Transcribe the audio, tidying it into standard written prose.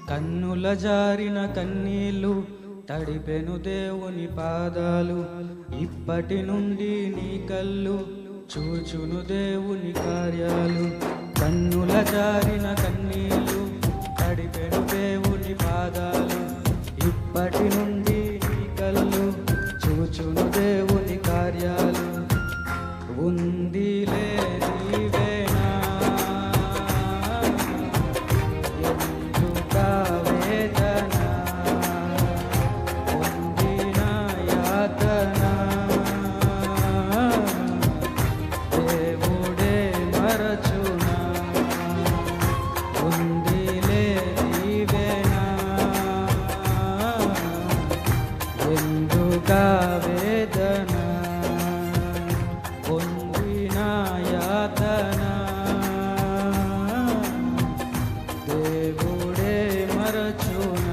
కన్నుల జారిన కన్నీళ్ళు తడిపెను దేవుని పాదాలు. ఇప్పటి నుండి నీ కళ్ళు చూచును దేవుని కార్యాలు. కన్నుల జారిన కన్నీళ్ళు తడిపెను దేవుని పాదాలు. ఇప్పటి నుండి నీ కళ్ళు చూచును దేవుని కార్యాలు. ఉందిలే నీవేనా ఎందుకా వేదన, పొందిన యాతన దేవుడే మరచునా. ఉందిలే నీవేనా ఎందుకా వేదన, పొందిన యాతన దేవుడే మరచునా.